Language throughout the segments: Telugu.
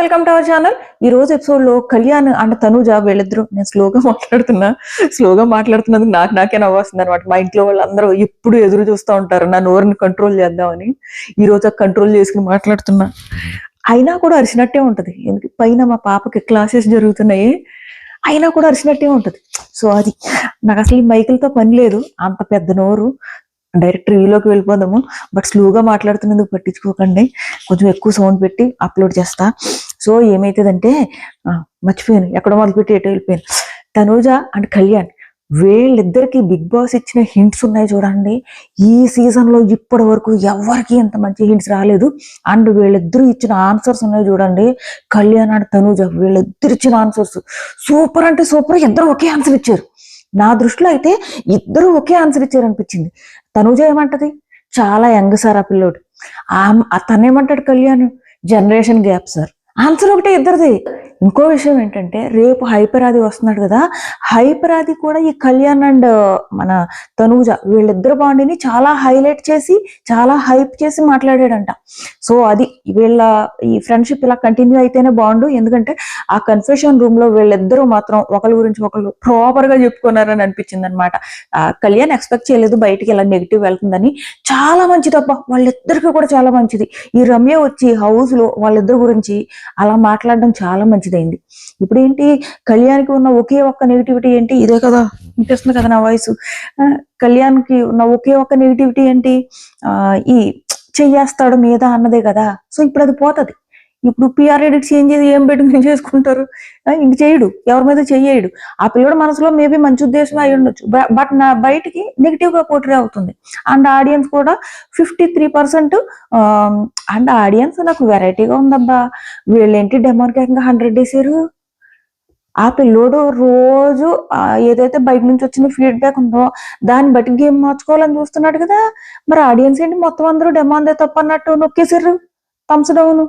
Welcome to our channel. ఈ రోజు ఎపిసోడ్ లో కళ్యాణ్ అండ్ తనూజ వీళ్ళిద్దరు, నేను స్లోగా మాట్లాడుతున్నందుకు నాకే నవ్వొస్తుంది అనమాట. మా ఇంట్లో వాళ్ళందరూ ఎప్పుడు ఎదురు చూస్తూ ఉంటారు నా నోరుని కంట్రోల్ చేద్దామని. ఈ రోజు కంట్రోల్ చేసుకుని మాట్లాడుతున్నా. అయినా కూడా అరిచినట్టే ఉంటది. ఎందుకు పైన మా పాపకి క్లాసెస్ జరుగుతున్నాయి, అయినా కూడా అరిచినట్టే ఉంటది. సో అది నాకు అసలు ఈ మైకులతో పని లేదు, అంత పెద్ద నోరు. డైరెక్ట్ రివ్యూలోకి వెళ్ళిపోదాము. బట్ స్లోగా మాట్లాడుతున్నందుకు పట్టించుకోకండి, కొంచెం ఎక్కువ సౌండ్ పెట్టి అప్లోడ్ చేస్తా. సో ఏమైతుందంటే మర్చిపోయాను, ఎక్కడ మొదలుపెట్టి ఎటు వెళ్ళిపోయాను. తనూజ అండ్ కళ్యాణ్ వీళ్ళిద్దరికి బిగ్ బాస్ ఇచ్చిన హింట్స్ ఉన్నాయి చూడండి. ఈ సీజన్ లో ఇప్పటి వరకు ఎవరికి ఇంత మంచి హింట్స్ రాలేదు. అండ్ వీళ్ళిద్దరు ఇచ్చిన ఆన్సర్స్ ఉన్నాయి చూడండి. కళ్యాణ్ అండ్ తనూజ వీళ్ళిద్దరు ఇచ్చిన ఆన్సర్స్ సూపర్ అంటే సూపర్. ఇద్దరు ఒకే ఆన్సర్ ఇచ్చారు. నా దృష్టిలో అయితే ఇద్దరు ఒకే ఆన్సర్ ఇచ్చారు అనిపించింది. తనూజ ఏమంటది, చాలా యంగ్ సార్ ఆ పిల్లోడు. తనేమంటాడు Kalyan, generation gap sir. Answer ఒకటే ఇద్దరిది. ఇంకో విషయం ఏంటంటే, రేపు హైపరాది వస్తున్నాడు కదా, హైపరాది కూడా ఈ కళ్యాణ్ అండ్ మన తనూజ వీళ్ళిద్దరు బాండిని చాలా హైలైట్ చేసి, చాలా హైప్ చేసి మాట్లాడాడంట. సో అది వీళ్ళ ఈ ఫ్రెండ్షిప్ ఇలా కంటిన్యూ అయితేనే బాగుండు. ఎందుకంటే ఆ కన్ఫెషన్ రూమ్ లో వీళ్ళిద్దరూ మాత్రం ఒకరి గురించి ఒకళ్ళు ప్రాపర్ గా చెప్పుకున్నారని అనిపించింది అనమాట. కళ్యాణ్ ఎక్స్పెక్ట్ చేయలేదు బయటికి ఇలా నెగిటివ్ వెళ్తుందని. చాలా మంచిది అబ్బా, వాళ్ళిద్దరికి కూడా చాలా మంచిది. ఈ రమ్య వచ్చి హౌస్ లో వాళ్ళిద్దరి గురించి అలా మాట్లాడడం చాలా మంచిదైంది. ఇప్పుడు ఏంటి, కళ్యాణ్కి ఉన్న ఒకే ఒక్క నెగిటివిటీ ఏంటి, ఇదే కదా వినిపిస్తుంది కదా నా వాయిస్. కళ్యాణ్కి ఉన్న ఒకే ఒక్క నెగిటివిటీ ఏంటి, ఈ చెయ్యేస్తాడు మీద అన్నదే కదా. సో ఇప్పుడు అది పోతుంది. ఇప్పుడు పిఆర్ ఎడిట్స్ ఏం పెట్టుకుని చేసుకుంటారు, ఇంక చేయడు, ఎవరి మీద చెయ్యడు. ఆ పిల్లడు మనసులో మేబీ మంచి ఉద్దేశం అయి ఉండొచ్చు, బట్ నా బయటికి నెగిటివ్ గా పోర్ట్రే అవుతుంది. అండ్ ఆడియన్స్ కూడా 53%. అండ్ ఆడియన్స్ నాకు వెరైటీగా ఉందబ్బా. వీళ్ళేంటి డెమోన్కి ఏకంగా 100 వేసారు. ఆ పిల్లోడు రోజు ఏదైతే బయట నుంచి వచ్చిన ఫీడ్బ్యాక్ ఉందో దాన్ని బట్టి గేమ్ మార్చుకోవాలని చూస్తున్నాడు కదా. మరి ఆడియన్స్ ఏంటి మొత్తం అందరూ డెమాన్దే తప్పు అన్నట్టు నొక్కేసారు, థమ్స్ డౌన్.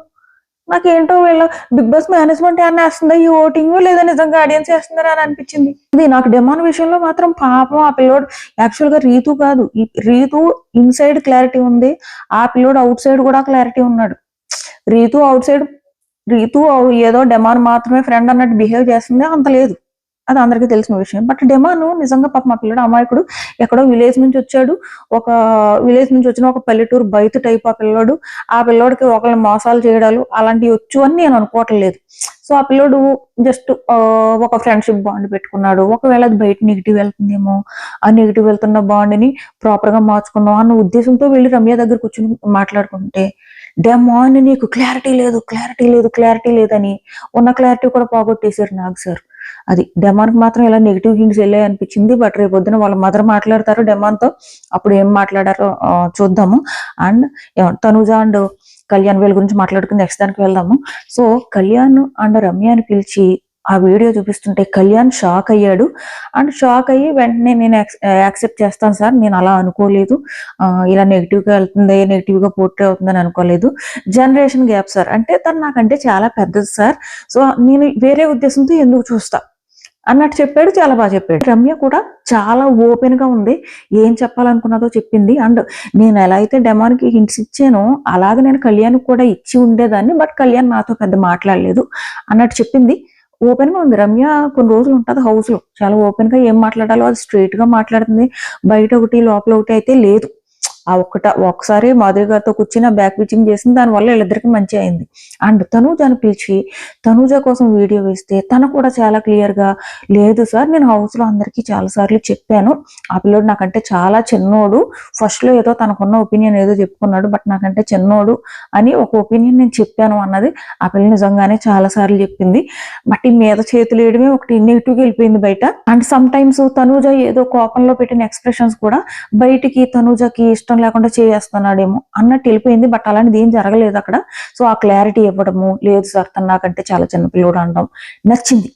నాకేంటో వీళ్ళ బిగ్ బాస్ మేనేజ్మెంట్ ఏమన్నా వేస్తుందా ఈ ఓటింగ్, లేదా నిజంగా ఆడియన్స్ వేస్తున్నారా అని అనిపించింది. ఇది నాకు డెమాన్ విషయంలో మాత్రం పాపం ఆ పిల్లోడు. యాక్చువల్ గా రీతు కాదు, రీతు ఇన్సైడ్ క్లారిటీ ఉంది, ఆ పిల్లోడు అవుట్ సైడ్ కూడా క్లారిటీ ఉన్నాడు. రీతు అవుట్ సైడ్, రీతు ఏదో డెమాన్ మాత్రమే ఫ్రెండ్ అన్నట్టు బిహేవ్ చేస్తుంది, అంత లేదు, అది అందరికీ తెలిసిన విషయం. బట్ డెమాను నిజంగా పాప మా పిల్లడు అమాయకుడు. ఎక్కడో విలేజ్ నుంచి వచ్చాడు, ఒక విలేజ్ నుంచి వచ్చిన ఒక పల్లెటూరు బయట టైప్ ఆ పిల్లోడు. ఆ పిల్లోడికి ఒకళ్ళని మోసాలు చేయడాలు అలాంటివి వచ్చు అని నేను అనుకోవట్లేదు. సో ఆ పిల్లోడు జస్ట్ ఒక ఫ్రెండ్షిప్ బాండ్ పెట్టుకున్నాడు. ఒకవేళ అది బయట నెగిటివ్ వెళ్తుందేమో, ఆ నెగిటివ్ వెళ్తున్న బాండ్ని ప్రాపర్ గా మార్చుకుందాం అన్న ఉద్దేశంతో వెళ్ళి రమ్య దగ్గర కూర్చుని మాట్లాడుకుంటే, డెమాన్ నీకు క్లారిటీ లేదని ఉన్న క్లారిటీ కూడా పోగొట్టేశారు నాగ్ సార్. అది డెమాన్కి మాత్రం ఇలా నెగిటివ్ హింట్స్ వెళ్ళాయి అనిపించింది. బట్ రేపు పొద్దున వాళ్ళ మదర్ మాట్లాడతారు డెమాన్తో, అప్పుడు ఏం మాట్లాడారో చూద్దాము. అండ్ తనూజ అండ్ కళ్యాణ్ వీళ్ళ గురించి మాట్లాడుకుని నెక్స్ట్ దానికి వెళ్దాము. సో కళ్యాణ్ అండ్ రమ్యని పిలిచి ఆ వీడియో చూపిస్తుంటే కళ్యాణ్ షాక్ అయ్యాడు. అండ్ షాక్ అయ్యి వెంటనే నేను యాక్సెప్ట్ చేస్తాను సార్, నేను అలా అనుకోలేదు, ఇలా నెగిటివ్గా వెళ్తుంది, నెగిటివ్గా పోర్ట్రే అవుతుందని అనుకోలేదు. జనరేషన్ గ్యాప్ సార్, అంటే తను నాకంటే చాలా పెద్దది సార్, సో నేను వేరే ఉద్దేశంతో ఎందుకు చూస్తా అన్నట్టు చెప్పాడు. చాలా బాగా చెప్పాడు. రమ్య కూడా చాలా ఓపెన్ గా ఉంది, ఏం చెప్పాలనుకున్నదో చెప్పింది. అండ్ నేను ఎలా అయితే డెమాన్కి హింట్స్ ఇచ్చానో అలాగే నేను కళ్యాణ్కి కూడా ఇచ్చి ఉండేదాన్ని, బట్ కళ్యాణ్ నాతో పెద్ద మాట్లాడలేదు అన్నట్టు చెప్పింది. ఓపెన్ గా ఉంది రమ్య. కొన్ని రోజులు ఉంటుంది హౌస్ లో, చాలా ఓపెన్ గా ఏం మాట్లాడాలో అది స్ట్రైట్ గా మాట్లాడుతుంది. బయట ఒకటి లోపల ఒకటి అయితే లేదు. ఆ ఒకసారి మాధురి గారితో కూర్చుని బ్యాక్ పిచ్చింగ్ చేసింది, దానివల్ల వీళ్ళిద్దరికి మంచి అయింది. అండ్ తనూజని పిలిచి తనూజ కోసం వీడియో వేస్తే తను కూడా చాలా క్లియర్ గా, లేదు సార్ నేను హౌస్ లో అందరికీ చాలా సార్లు చెప్పాను, ఆ పిల్లోడు నాకంటే చాలా చిన్నోడు, ఫస్ట్ లో ఏదో తనకున్న ఒపీనియన్ ఏదో చెప్పుకున్నాడు, బట్ నాకంటే చిన్నోడు అని ఒక ఒపీనియన్ నేను చెప్పాను అన్నది ఆ పిల్ల నిజంగానే చాలా సార్లు చెప్పింది. బట్ ఈ మీద చేతులు వేయడమే ఒకటి నెగిటివ్గా వెళ్ళిపోయింది బయట. అండ్ సమ్ టైమ్స్ తనూజ ఏదో కోపంలో పెట్టిన ఎక్స్ప్రెషన్స్ కూడా బయటికి తనూజకి ఇష్టం లేకుండా చేస్తున్నాడేమో అన్నట్టు వెళ్ళిపోయింది. బట్ అలాంటిది ఏం జరగలేదు అక్కడ. సో ఆ క్లారిటీ ఇవ్వడము, లేదు సార్ తను నాకంటే చాలా చిన్న పిల్లోడు అనడం నచ్చింది.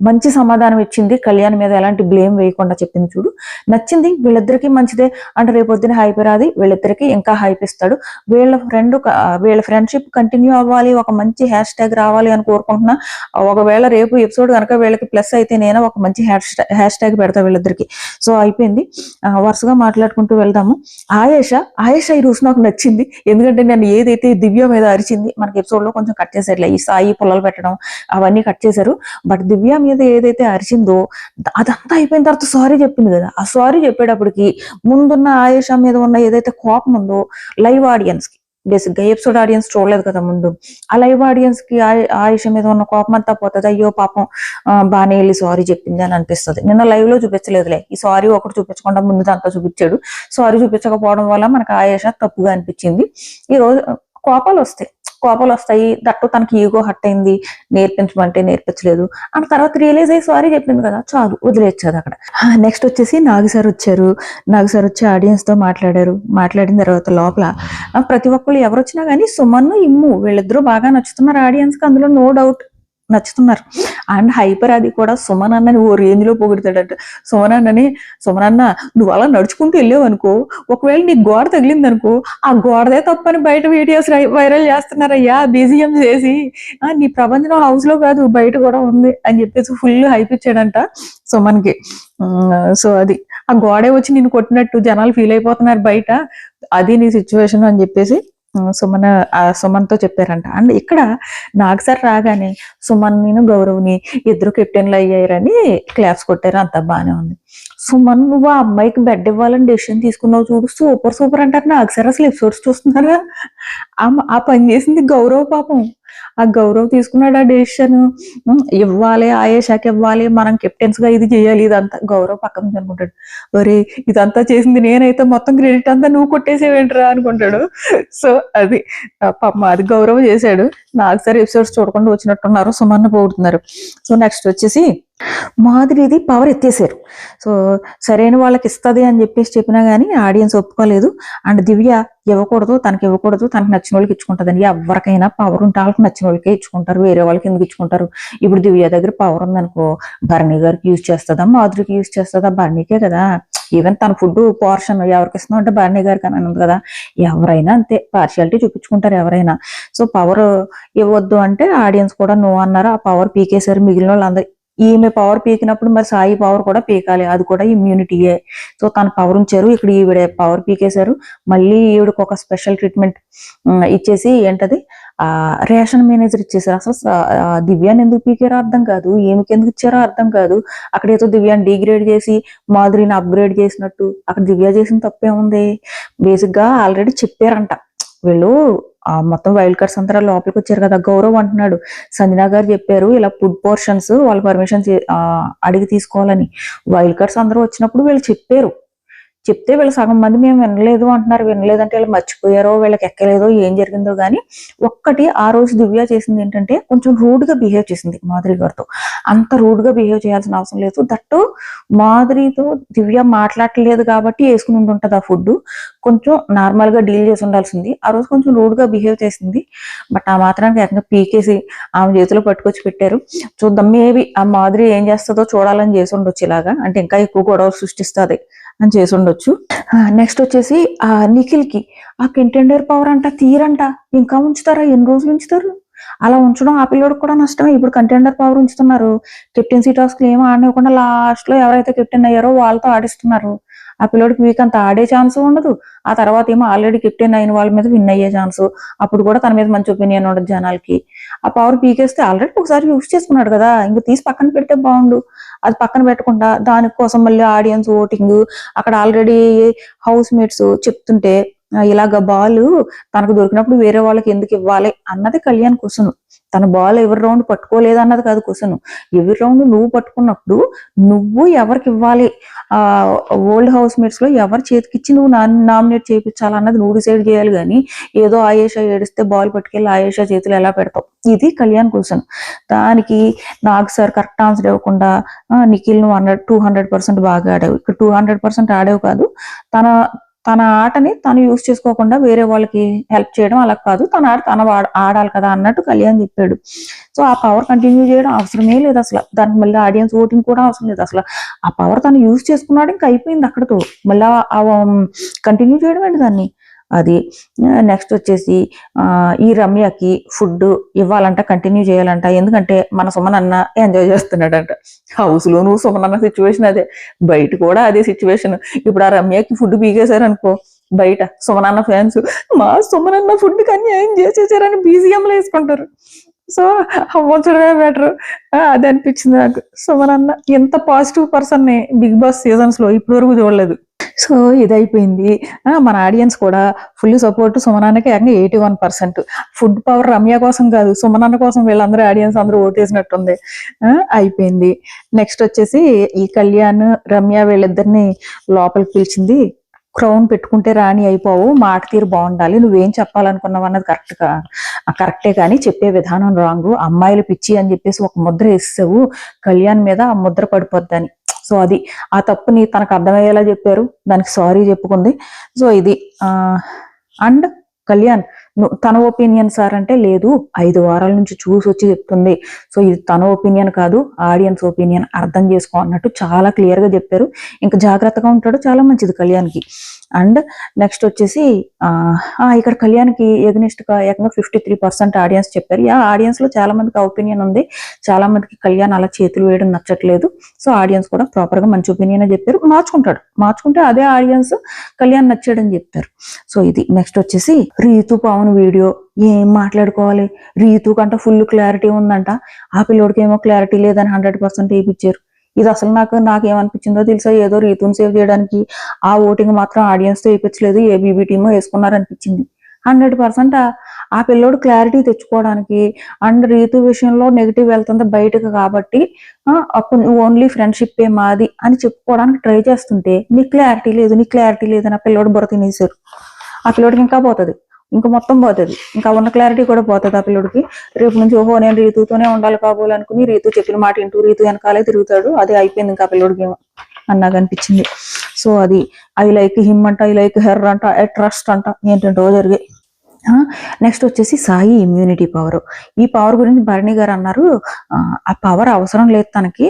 మంచి సమాధానం ఇచ్చింది, కళ్యాణ్ మీద ఎలాంటి బ్లేమ్ వేయకుండా చెప్పింది చూడు, నచ్చింది. వీళ్ళిద్దరికి మంచిదే అంటే రేపొద్దున హైప్ రాది, వీళ్ళిద్దరికి ఇంకా హైప్ ఇస్తాడు. వీళ్ళ ఫ్రెండ్షిప్ కంటిన్యూ అవ్వాలి, ఒక మంచి హ్యాష్ ట్యాగ్ రావాలి అని కోరుకుంటున్నా. ఒకవేళ రేపు ఎపిసోడ్ కనుక వీళ్ళకి ప్లస్ అయితే నేను ఒక మంచి హ్యాష్ ట్యాగ్ పెడతా వీళ్ళిద్దరికి. సో అయిపోయింది. వరుసగా మాట్లాడుకుంటూ వెళ్దాము. ఆయేష ఈ రోజు నాకు నచ్చింది, ఎందుకంటే నేను ఏదైతే దివ్య మీద అరిచింది, మనకి ఎపిసోడ్ లో కొంచెం కట్ చేశారులే, ఈ సాయి పుల్లలు పెట్టడం అవన్నీ కట్ చేశారు. బట్ దివ్య మీద ఏదైతే అరిచిందో అదంతా అయిపోయిన తర్వాత సారీ చెప్పింది కదా, ఆ సారీ చెప్పేటప్పటికి ముందున్న ఆయేష మీద ఉన్న ఏదైతే కోపం ఉందో లైవ్ ఆడియన్స్ కి, బేసిక్ గా ఎపిసోడ్ ఆడియన్స్ చూడలేదు కదా ముందు, ఆ లైవ్ ఆడియన్స్ కి ఆయేష మీద ఉన్న కోపం అంతా పోతుంది. అయ్యో పాపం బాగానే వెళ్ళి సారీ చెప్పింది అని అనిపిస్తుంది. నిన్న లైవ్ లో చూపించలేదులే, ఈ సారీ ఒకటి చూపించకుండా ముందు అంతా చూపించాడు. సారీ చూపించకపోవడం వల్ల మనకు ఆయేష తప్పుగా అనిపించింది. ఈ రోజు కోపాలు వస్తాయి. దట్టు తనకి ఈగో హట్ అయింది, నేర్పించమంటే నేర్పించలేదు, అండ్ తర్వాత రియలైజ్ అయ్యి సారీ చెప్పింది కదా, చాలు వదిలేచ్చారు అక్కడ. నెక్స్ట్ వచ్చేసి నాగ్ సార్ వచ్చి ఆడియన్స్ తో మాట్లాడిన తర్వాత లోపల ప్రతి ఒక్కళ్ళు ఎవరు వచ్చినా కానీ సుమన్ ఇమ్ము వీళ్ళిద్దరూ బాగా నచ్చుతున్నారు ఆడియన్స్ కి, అందులో నో డౌట్ నచ్చుతున్నారు. అండ్ హైపర్ అది కూడా సుమన్ అన్నని ఓ రేంజ్ లో పొగుడతాడట. సుమన్ అన్న నువ్వు అలా నడుచుకుంటూ వెళ్ళావు అనుకో, ఒకవేళ నీకు గోడ తగిలింది అనుకో, ఆ గోడదే తప్పని బయట వీడియోస్ వైరల్ చేస్తున్నారయ్యా బీజిఎం చేసి, నీ ప్రపంచం హౌస్ లో కాదు బయట కూడా ఉంది అని చెప్పేసి ఫుల్ హైప్ ఇచ్చాడంట సుమన్ కి. సో అది ఆ గోడే వచ్చి నిన్ను కొట్టినట్టు జనాలు ఫీల్ అయిపోతున్నారు బయట, అది నీ సిచ్యువేషన్ అని చెప్పేసి సుమన్ తో చెప్పారంట. అండ్ ఇక్కడ నాగ్ సార్ రాగానే సుమన్ గౌరవ్ని ఇద్దరు కెప్టెన్లు అయ్యారని క్లాప్స్ కొట్టారు, అంతా బాగానే ఉంది. సుమన్ నువ్వు ఆ అమ్మాయికి బెడ్ ఇవ్వాలని డెసిషన్ తీసుకున్నావు చూడు, సూపర్ అంటారు. నాగ్ సార్ అసలు ఎపిసోడ్స్ చూస్తున్నారా, ఆ పని చేసింది గౌరవ్ పాపం. ఆ గౌరవ్ తీసుకున్నాడు ఆ డెసిషన్, ఇవ్వాలి ఆయేషాకి ఇవ్వాలి, మనం కెప్టెన్స్ గా ఇది చేయాలి, ఇదంతా గౌరవ్ పక్కన నుంచి అనుకుంటాడు, ఒరే ఇదంతా చేసింది నేనైతే మొత్తం క్రెడిట్ అంతా నువ్వు కొట్టేసేవేంట్రా అనుకుంటాడు. సో అది పాపం అది గౌరవ్ చేశాడు. నాకు సరే ఎపిసోడ్స్ చూడకుండా వచ్చినట్టున్నారు, సుమన్ పోగొడుతున్నారు. సో నెక్స్ట్ వచ్చేసి మాధురిది పవర్ ఎత్తేసారు. సో సరైన వాళ్ళకి ఇస్తుంది అని చెప్పేసి చెప్పినా గానీ ఆడియన్స్ ఒప్పుకోలేదు. అండ్ దివ్య తనకి ఇవ్వకూడదు, తనకి నచ్చిన వాళ్ళకి ఇచ్చుకుంటుందని. ఎవరికైనా పవర్ ఉంటే వాళ్ళకి నచ్చిన వాళ్ళకే ఇచ్చుకుంటారు, వేరే వాళ్ళకి ఎందుకు ఇచ్చుకుంటారు. ఇప్పుడు దివ్య దగ్గర పవర్ ఉందనుకో, భరణి గారికి యూజ్ చేస్తుందా, మాధురికి యూజ్ చేస్తుందా, భరణికే కదా. ఈవెన్ తన ఫుడ్ పోర్షన్ ఎవరికి ఇస్తున్నాం అంటే భరణి గారికి అని ఉంది కదా. ఎవరైనా అంతే, పార్షియాలిటీ చూపించుకుంటారు ఎవరైనా. సో పవర్ ఇవ్వద్దు అంటే ఆడియన్స్ కూడా నో అన్నారు, ఆ పవర్ పీకేశారు. మిగిలిన వాళ్ళందరూ ఈమె పవర్ పీకినప్పుడు మరి సాయి పవర్ కూడా పీకాలి, అది కూడా ఇమ్యూనిటీయే. సో తన పవర్ ఉంచారు, ఇక్కడ ఈవిడ పవర్ పీకేశారు. మళ్ళీ ఈవిడకు ఒక స్పెషల్ ట్రీట్మెంట్ ఇచ్చేసి ఏంటది రేషన్ మేనేజర్ ఇచ్చేసారు. అసలు దివ్యాన్ని ఎందుకు పీకారో అర్థం కాదు, ఏమికి ఎందుకు ఇచ్చారో అర్థం కాదు. అక్కడ ఏదో దివ్యాన్ని డిగ్రేడ్ చేసి మాధురిని అప్గ్రేడ్ చేసినట్టు, అక్కడ దివ్య చేసిన తప్పే ఉంది. బేసిక్ గా ఆల్రెడీ చెప్పారంట వీళ్ళు, మొత్తం వైల్డ్ కార్డ్స్ అంతా లోపలికి వచ్చారు కదా. గౌరవ్ అంటున్నాడు, సంజనా గారు చెప్పారు ఇలా ఫుడ్ పోర్షన్స్ వాళ్ళ పర్మిషన్ అడిగి తీసుకోవాలని. వైల్డ్ కార్డ్స్ అందరూ వచ్చినప్పుడు వీళ్ళు చెప్తే వీళ్ళు సగం మంది మేము వినలేదు అంటున్నారు. వినలేదంటే వీళ్ళు మర్చిపోయారో వీళ్ళకి ఎక్కలేదో ఏం జరిగిందో కానీ ఒక్కటి ఆ రోజు దివ్య చేసింది ఏంటంటే కొంచెం రూడ్ గా బిహేవ్ చేసింది మాధురి గారితో. అంత రూడ్ గా బిహేవ్ చేయాల్సిన అవసరం లేదు. దట్టు మాధురితో దివ్య మాట్లాడలేదు కాబట్టి వేసుకుని ఉంటుంటది ఆ ఫుడ్, కొంచెం నార్మల్ గా డీల్ చేసి ఉండాల్సింది. ఆ రోజు కొంచెం రూడ్ గా బిహేవ్ చేసింది. బట్ ఆ మాత్రానికి ఏకంగా పీకేసి ఆమె చేతిలో పట్టుకొచ్చి పెట్టారు. చూద్దాం, మేబీ ఆ మాధురి ఏం చేస్తుందో చూడాలని చేసి ఉండొచ్చు ఇలాగా, అంటే ఇంకా ఎక్కువ గొడవ సృష్టిస్తుంది అని చేసి ఉండొచ్చు. నెక్స్ట్ వచ్చేసి నిఖిల్ కి ఆ కంటెండర్ పవర్ అంట తీరంట, ఇంకా ఉంచుతారా, ఎన్ని రోజులు ఉంచుతారు అలా ఉంచడం. ఆ పిల్లోడికి కూడా నష్టమే. ఇప్పుడు కంటెండర్ పవర్ ఉంచుతున్నారు, కెప్టెన్సీ టాస్క్ ఏమో ఆడనివ్వకుండా లాస్ట్ లో ఎవరైతే కెప్టెన్ అయ్యారో వాళ్ళతో ఆడిస్తున్నారు. ఆ పిల్లోడికి వీక్ అంత ఆడే ఛాన్స్ ఉండదు. ఆ తర్వాత ఏమో ఆల్రెడీ కెప్టెన్ అయిన వాళ్ళ మీద విన్ అయ్యే ఛాన్స్, అప్పుడు కూడా తన మీద మంచి ఒపీనియన్ ఉండదు జనాలకి. ఆ పవర్ పీకేస్తే ఆల్రెడీ ఒకసారి యూజ్ చేసుకున్నాడు కదా, ఇంక తీసి పక్కన పెడితే బాగుండు. అది పక్కన పెట్టకుండా దానికోసం మళ్ళీ ఆడియన్స్ ఓటింగ్, అక్కడ ఆల్రెడీ హౌస్ మేట్స్ చెప్తుంటే ఇలాగ బాల్ తనకు దొరికినప్పుడు వేరే వాళ్ళకి ఎందుకు ఇవ్వాలి అన్నది కళ్యాణ్ క్వశ్చన్. తన బాల్ ఎవరి రౌండ్ పట్టుకోలేదు అన్నది కాదు క్వశ్చన్. ఎవరి రౌండ్ నువ్వు పట్టుకున్నప్పుడు నువ్వు ఎవరికి ఇవ్వాలి, ఓల్డ్ హౌస్ మేట్స్ లో ఎవరి చేతికిచ్చి నువ్వు నామినేట్ చేయించాలన్నది నువ్వు డిసైడ్ చేయాలి. కానీ ఏదో ఆయేషా ఏడిస్తే బాల్ పట్టుకెళ్ళి ఆయేషా చేతులు ఎలా పెడతావు, ఇది కళ్యాణ్ క్వశ్చన్. దానికి నాకు సార్ కరెక్ట్ ఆన్సర్ ఇవ్వకుండా నిఖిల్ నువ్వు 200% బాగా ఆడావు, ఇక్కడ 200% ఆడావు కాదు, తన తన ఆటని తను యూజ్ చేసుకోకుండా వేరే వాళ్ళకి హెల్ప్ చేయడం అలా కాదు, తన ఆట తన ఆడాలి కదా అన్నట్టు కళ్యాణ్ చెప్పాడు. సో ఆ పవర్ కంటిన్యూ చేయడం అవసరమే లేదు అసలు, దానికి మళ్ళీ ఆడియన్స్ ఓటింగ్ కూడా అవసరం లేదు అసలు. ఆ పవర్ తను యూజ్ చేసుకున్నాడు, ఇంకా అయిపోయింది అక్కడితో. మళ్ళీ కంటిన్యూ చేయడం ఏంటి దాన్ని. అది నెక్స్ట్ వచ్చేసి ఈ రమ్యకి ఫుడ్ ఇవ్వాలంట, కంటిన్యూ చేయాలంట. ఎందుకంటే మన సుమన్ అన్న ఎంజాయ్ చేస్తున్నాడంట. హౌస్ లో నువ్వు సుమన్ అన్న సిచ్యువేషన్ అదే, బయట కూడా అదే సిచ్యువేషన్. ఇప్పుడు ఆ రమ్యకి ఫుడ్ పీకేశారు అనుకో, బయట సుమన్ అన్న ఫ్యాన్స్ మా సుమన్ అన్న ఫుడ్ కి అన్యాయం చేసేసారని బీజిఎంలో వేసుకుంటారు. సో అవ్వడమే బెటర్. అది అనిపించింది నాకు. సుమన్ అన్న ఎంత పాజిటివ్ పర్సన్ ని బిగ్ బాస్ సీజన్స్ లో ఇప్పటి వరకు చూడలేదు. సో ఇదైపోయింది. మన ఆడియన్స్ కూడా ఫుల్ సపోర్ట్ సుమనాన్నకి, ఏకంగా 81%. ఫుడ్ పవర్ రమ్య కోసం కాదు, సుమనాన్న కోసం వీళ్ళందరూ ఆడియన్స్ అందరూ ఓటేసినట్టుంది. అయిపోయింది. నెక్స్ట్ వచ్చేసి ఈ కళ్యాణ్ రమ్య వీళ్ళిద్దరిని లోపలికి పిలిచింది. క్రౌన్ పెట్టుకుంటే రాణి అయిపోవు, మాట తీరు బాగుండాలి, నువ్వేం చెప్పాలనుకున్నావు అన్నది కరెక్టే కానీ చెప్పే విధానం రాంగు, అమ్మాయిలు పిచ్చి అని చెప్పేసి ఒక ముద్ర వేసావు కళ్యాణ్ మీద, ఆ ముద్ర పడిపోద్దని. సో అది ఆ తప్పుని తనకు అర్థమయ్యేలా చెప్పారు, దానికి సారీ చెప్పుకుంది. సో ఇది అండ్ కళ్యాణ్ తన ఒపీనియన్ సార్ అంటే లేదు, 5 వారాల నుంచి చూసి వచ్చి చెప్తుంది. సో ఇది తన ఒపీనియన్ కాదు, ఆడియన్స్ ఒపీనియన్, అర్థం చేసుకో అన్నట్టు చాలా క్లియర్ గా చెప్పారు. ఇంకా జాగ్రత్తగా ఉంటాడు, చాలా మంచిది కళ్యాణ్కి. అండ్ నెక్స్ట్ వచ్చేసి ఇక్కడ కళ్యాణ్కి ఎగ్నిస్ట్ గా ఏకంగా 53% ఆడియన్స్ చెప్పారు. ఆడియన్స్ లో చాలా మందికి ఒపీనియన్ ఉంది, చాలా మందికి కళ్యాణ్ అలా చేతులు వేయడం నచ్చట్లేదు. సో ఆడియన్స్ కూడా ప్రాపర్ గా మంచి ఒపీనియన్ చెప్పారు, మార్చుకుంటే అదే ఆడియన్స్ కళ్యాణ్ నచ్చాడని చెప్తారు. సో ఇది నెక్స్ట్ వచ్చేసి రీతు పవన్ వీడియో. ఏం మాట్లాడుకోవాలి, రీతు కంట ఫుల్ క్లారిటీ ఉందంట, ఆ పిల్లోడికి ఏమో క్లారిటీ లేదని 100% వేయించారు. ఇది అసలు నాకేమనిపించిందో తెలుసా, ఏదో రీతుని సేవ్ చేయడానికి ఆ ఓటింగ్ మాత్రం ఆడియన్స్ తో వేయించలేదు, ఏబీబీ టీమో వేసుకున్నారనిపించింది. 100% ఆ పిల్లోడు క్లారిటీ తెచ్చుకోవడానికి అండ్ రీతు విషయంలో నెగిటివ్ వెళ్తుంది బయటకు కాబట్టి ఓన్లీ ఫ్రెండ్షిప్ ఏ మాది అని చెప్పుకోవడానికి ట్రై చేస్తుంటే నీ క్లారిటీ లేదు అని ఆ పిల్లోడు బుర్ర తినేశారు. ఆ పిల్లోడికి ఇంకా పోతుంది, ఇంకా మొత్తం పోతుంది, ఇంకా ఉన్న క్లారిటీ కూడా పోతుంది ఆ పిల్లడికి. రేపు నుంచి ఓహో నేను రీతుతోనే ఉండాలి కాబోలు అనుకుని రీతు చెప్పిన మాట ఇంటూ రీతు వెనకాలే తిరుగుతాడు. అదే అయిపోయింది ఇంకా పిల్లడికి అన్నాగా అనిపించింది. సో అది ఐ లైక్ హిమ్ అంట, ఐ లైక్ హెర్ అంట, ఐ ట్రస్ట్ అంట, ఏంటంటో జరిగాయి. నెక్స్ట్ వచ్చేసి సాయి ఇమ్యూనిటీ పవర్. ఈ పవర్ గురించి భరణి గారు అన్నారు, ఆ పవర్ అవసరం లేదు తనకి,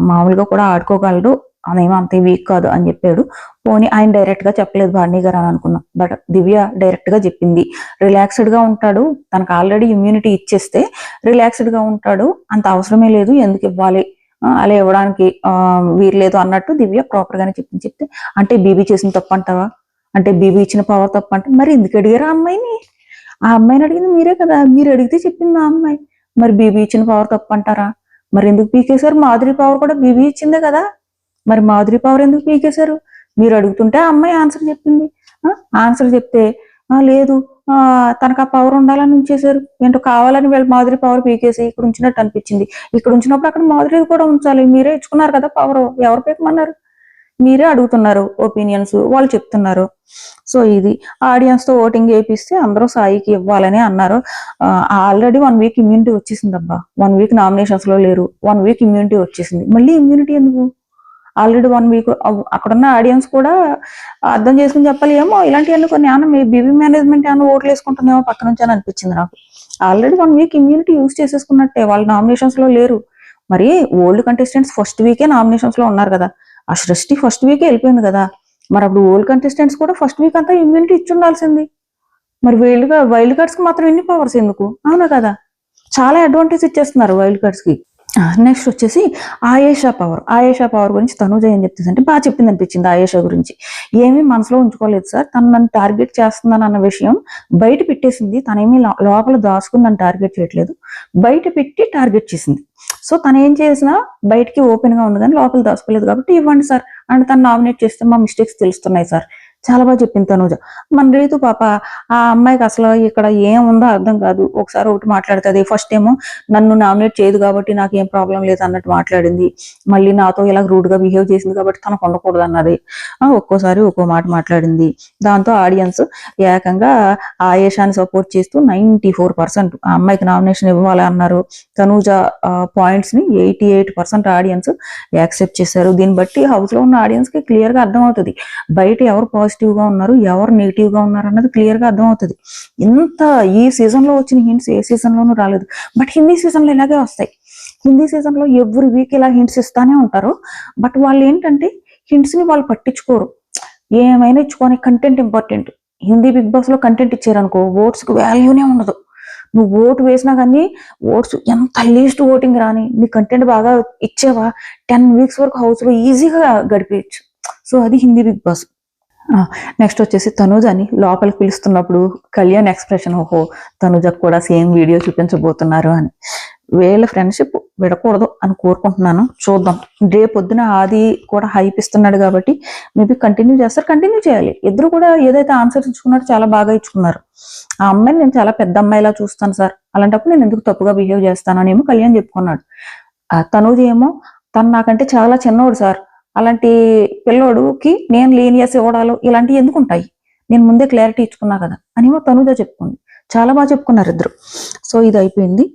మామూలుగా కూడా ఆడుకోగలడు, అదేమో అంతే వీక్ కాదు అని చెప్పాడు. పోనీ ఆయన డైరెక్ట్ గా చెప్పలేదు భరణి గారు అని అనుకున్నాం, బట్ దివ్య డైరెక్ట్ గా చెప్పింది. రిలాక్స్డ్ గా ఉంటాడు, తనకు ఆల్రెడీ ఇమ్యూనిటీ ఇచ్చేస్తే రిలాక్స్డ్ గా ఉంటాడు, అంత అవసరమే లేదు, ఎందుకు ఇవ్వాలి, అలా ఇవ్వడానికి వీర్లేదు అన్నట్టు దివ్య ప్రాపర్ గానే చెప్తే, అంటే బీబీ చేసిన తప్పు అంటావా, అంటే బీబీ ఇచ్చిన పవర్ తప్పు అంటే మరి ఎందుకు అడిగారు ఆ అమ్మాయిని? ఆ అమ్మాయిని అడిగింది మీరే కదా, మీరు అడిగితే చెప్పింది ఆ అమ్మాయి, మరి బీబీ ఇచ్చిన పవర్ తప్పు అంటారా? మరి ఎందుకు పీకేశారు? మాధురి పవర్ కూడా బీబీ ఇచ్చిందే కదా, మరి మాధురి పవర్ ఎందుకు పీకేశారు? మీరు అడుగుతుంటే ఆ అమ్మాయి ఆన్సర్ చెప్పింది. ఆన్సర్ చెప్తే లేదు తనకు ఆ పవర్ ఉండాలని ఉంచేశారు, ఏంటో కావాలని వీళ్ళు మాధురి పవర్ పీకేసి ఇక్కడ ఉంచినట్టు అనిపించింది. ఇక్కడ ఉంచినప్పుడు అక్కడ మాధురి కూడా ఉంచాలి, మీరే ఇచ్చుకున్నారు కదా పవర్, ఎవరు పీకమన్నారు? మీరే అడుగుతున్నారు ఒపీనియన్స్, వాళ్ళు చెప్తున్నారు. సో ఇది ఆడియన్స్ తో ఓటింగ్ వేపిస్తే అందరూ సాయికి ఇవ్వాలని అన్నారు. ఆల్రెడీ 1 వీక్ ఇమ్యూనిటీ వచ్చేసింది అబ్బా, 1 వీక్ నామినేషన్స్ లో లేరు, 1 వీక్ ఇమ్యూనిటీ వచ్చేసింది, మళ్ళీ ఇమ్యూనిటీ ఎందుకు? ఆల్రెడీ 1 వీక్ అక్కడున్న ఆడియన్స్ కూడా అర్థం చేసుకుని చెప్పాలి, ఏమో ఇలాంటివన్నీ కొన్ని ఏమన్నా మీ బీబీ మేనేజ్మెంట్ ఏమన్నా ఓట్లు వేసుకుంటుందేమో పక్క నుంచి అని అనిపించింది నాకు. ఆల్రెడీ 1 వీక్ ఇమ్యూనిటీ యూజ్ చేసేసుకున్నట్టే, వాళ్ళు నామినేషన్స్ లో లేరు. మరి ఓల్డ్ కంటెస్టెంట్స్ ఫస్ట్ వీకే నామినేషన్స్ లో ఉన్నారు కదా, ఆ సృష్టి ఫస్ట్ వీకే వెళ్ళిపోయింది కదా, మరి అప్పుడు ఓల్డ్ కంటెస్టెంట్స్ కూడా ఫస్ట్ వీక్ అంతా ఇమ్యూనిటీ ఇచ్చి ఉండాల్సింది. మరి వైల్డ్ కార్డ్స్ కి మాత్రం ఎన్ని పవర్స్ ఎందుకు? అవునా కదా, చాలా అడ్వాంటేజ్ ఇచ్చేస్తున్నారు వైల్డ్ కార్డ్స్ కి. నెక్స్ట్ వచ్చేసి ఆయేషా పవర్ గురించి తనూజ ఏం చెప్తుంది అంటే, బాగా చెప్పింది అనిపించింది ఆయేషా గురించి. ఏమీ మనసులో ఉంచుకోలేదు సార్, తను నన్ను టార్గెట్ చేస్తుందని అన్న విషయం బయట పెట్టేసింది, తనేమీ లోపల దాచుకుని నన్ను టార్గెట్ చేయట్లేదు, బయట పెట్టి టార్గెట్ చేసింది. సో తను ఏం చేసినా బయటికి ఓపెన్ గా ఉంది కానీ లోపల దాచుకోలేదు, కాబట్టి ఇవ్వండి సార్ అండ్ తను నామినేట్ చేస్తే మా మిస్టేక్స్ తెలుస్తున్నాయి సార్. చాలా బాగా చెప్పింది తనూజ. మన రీతు పాప ఆ అమ్మాయికి అసలు ఇక్కడ ఏముందో అర్థం కాదు, ఒకసారి ఒకటి మాట్లాడుతుంది, ఫస్ట్ ఏమో నన్ను నామినేట్ చేయదు కాబట్టి నాకు ఏం ప్రాబ్లం లేదు అన్నట్టు మాట్లాడింది, మళ్ళీ నాతో ఇలా రూడ్ గా బిహేవ్ చేసింది కాబట్టి తనకు ఉండకూడదు అన్నది, ఒక్కోసారి ఒక్కో మాట మాట్లాడింది. దాంతో ఆడియన్స్ ఏకంగా ఆయేషాని సపోర్ట్ చేస్తూ 94% ఆ అమ్మాయికి నామినేషన్ ఇవ్వాలి అన్నారు. తనూజ పాయింట్స్ ని 88% ఆడియన్స్ యాక్సెప్ట్ చేశారు. దీన్ని బట్టి హౌస్ లో ఉన్న ఆడియన్స్ కి క్లియర్ గా అర్థం అవుతుంది బయట ఎవరు పాజిటివ్ గా ఉన్నారు, ఎవరు నెగిటివ్ గా ఉన్నారు అన్నది క్లియర్ గా అర్థమవుతుంది. ఇంత ఈ సీజన్ లో వచ్చిన హింట్స్ ఏ సీజన్ లోనూ రాలేదు. బట్ హిందీ సీజన్ లో ఇలాగే వస్తాయి. హిందీ సీజన్ లో ఎవ్రీ వీక్ ఇలా హింట్స్ ఇస్తానే ఉంటారు. బట్ వాళ్ళు ఏంటంటే హింట్స్ ని వాళ్ళు పట్టించుకోరు. ఏమైనా ఇచ్చుకొని content important. Hindi Bigg Boss లో కంటెంట్ ఇచ్చారనుకో ఓట్స్ కి వాల్యూనే ఉండదు. నువ్వు ఓటు వేసినా కానీ ఓట్స్ ఎంత లీస్ట్ ఓటింగ్ రాని నీ కంటెంట్ బాగా ఇచ్చేవా 10 weeks వరకు హౌస్ లో ఈజీగా గడిపేయచ్చు. సో అది హిందీ బిగ్ బాస్. నెక్స్ట్ వచ్చేసి తనూజని లోపలికి పిలుస్తున్నప్పుడు కళ్యాణ్ ఎక్స్ప్రెషన్, ఓహో తనూజకు కూడా సేమ్ వీడియో చూపించబోతున్నారు అని. వీళ్ళ ఫ్రెండ్షిప్ విడకూడదు అని కోరుకుంటున్నాను. చూద్దాం. రేపొద్దున ఆది కూడా హైప్ ఇస్తున్నాడు కాబట్టి మేబీ కంటిన్యూ చేస్తారు, కంటిన్యూ చేయాలి. ఇద్దరు కూడా ఏదైతే ఆన్సర్ ఇచ్చుకున్నారో చాలా బాగా ఇచ్చుకున్నారు. ఆ అమ్మాయిని నేను చాలా పెద్ద అమ్మాయిలా చూస్తాను సార్, అలాంటప్పుడు నేను ఎందుకు తప్పుగా బిహేవ్ చేస్తాను అనేమో కళ్యాణ్ చెప్పుకున్నాడు. తనూజ ఏమో తను నాకంటే చాలా చిన్నోడు సార్, అలాంటి పిల్లోడుకి నేను లీనియస్ ఇవ్వడాలు ఇలాంటివి ఎందుకు ఉంటాయి, నేను ముందే క్లారిటీ ఇచ్చుకున్నా కదా అనేమో తనూజ చెప్పుకుంది. చాలా బాగా చెప్పుకున్నారు ఇద్దరు. సో ఇది అయిపోయింది.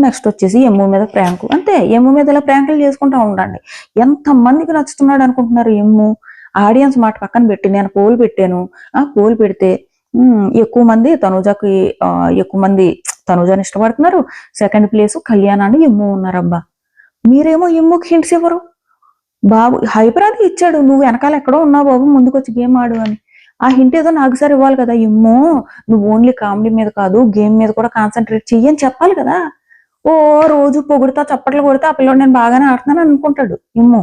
నెక్స్ట్ వచ్చేసి ఎమ్ము మీద ప్రాంకు. అంతే, ఎమ్ము మీద ఇలా ప్రాంకులు చేసుకుంటా ఉండండి. ఎంత మందికి నచ్చుతున్నాడు అనుకుంటున్నారు ఎమ్ము? ఆడియన్స్ మాట పక్కన పెట్టి నేను పోల్ పెట్టాను. పోల్ పెడితే ఎక్కువ మంది తనూజకి ఎక్కువ మంది తనూజని ఇష్టపడుతున్నారు. సెకండ్ ప్లేస్ కళ్యాణ్ అని ఎమ్ము ఉన్నారబ్బా. మీరేమో ఎమ్ముకి హింట్స్ ఇవ్వరు. బాబు హైపరాది ఇచ్చాడు, నువ్వు వెనకాల ఎక్కడో ఉన్నావు బాబు, ముందుకు వచ్చి గేమ్ ఆడు అని. ఆ హింట్ ఏదో నాకు సార్ ఇవ్వాలి కదా. ఎమ్మో నువ్వు ఓన్లీ కామెడీ మీద కాదు గేమ్ మీద కూడా కాన్సన్ట్రేట్ చెయ్యి అని చెప్పాలి కదా. ఓ రోజు పొగుడుతా చప్పట్లు కొడితే ఆ పిల్లడు నేను బాగానే ఆడుతున్నాను అనుకుంటాడు. ఏమో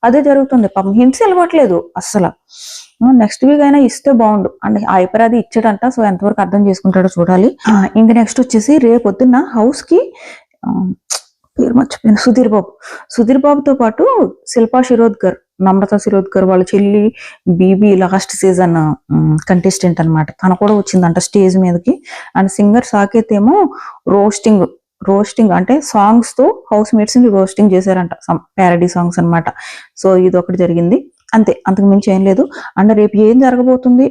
అదే జరుగుతుంది. పాపం హింట్స్ ఇవ్వట్లేదు అస్సలు. నెక్స్ట్ వీక్ అయినా ఇస్తే బాగుండు. అంటే హైపరాది ఇచ్చాడంట. సో ఎంతవరకు అర్థం చేసుకుంటాడో చూడాలి. ఇంకా నెక్స్ట్ వచ్చేసి రేపొద్దున్న హౌస్ కి పేరు మర్చిపోయాను, సుధీర్ బాబుతో పాటు శిల్పా శిరోద్కర్, నమ్రత శిరోద్కర్ వాళ్ళ చెల్లి బీబీ లాస్ట్ సీజన్ కంటెస్టెంట్ అనమాట. తను కూడా వచ్చిందంట స్టేజ్ మీదకి. అండ్ సింగర్ సాకేత్ ఏమో రోస్టింగ్ అంటే సాంగ్స్ తో హౌస్ మేట్స్ ని రోస్టింగ్ చేశారంట, ప్యారడీ సాంగ్స్ అనమాట. సో ఇది ఒకటి జరిగింది అంతే, అంతకు మించి ఏం లేదు. అండ్ రేపు ఏం జరగబోతుంది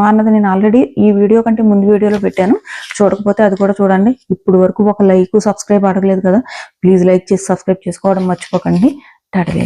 అన్నది నేను ఆల్రెడీ ఈ వీడియో కంటే ముందు వీడియోలో పెట్టాను. చూడకపోతే అది కూడా చూడండి. ఇప్పుడు వరకు ఒక లైక్ సబ్స్క్రైబ్ అడగలేదు కదా, ప్లీజ్ లైక్ చేసి సబ్స్క్రైబ్ చేసుకోవడం మర్చిపోకండి. టాటా.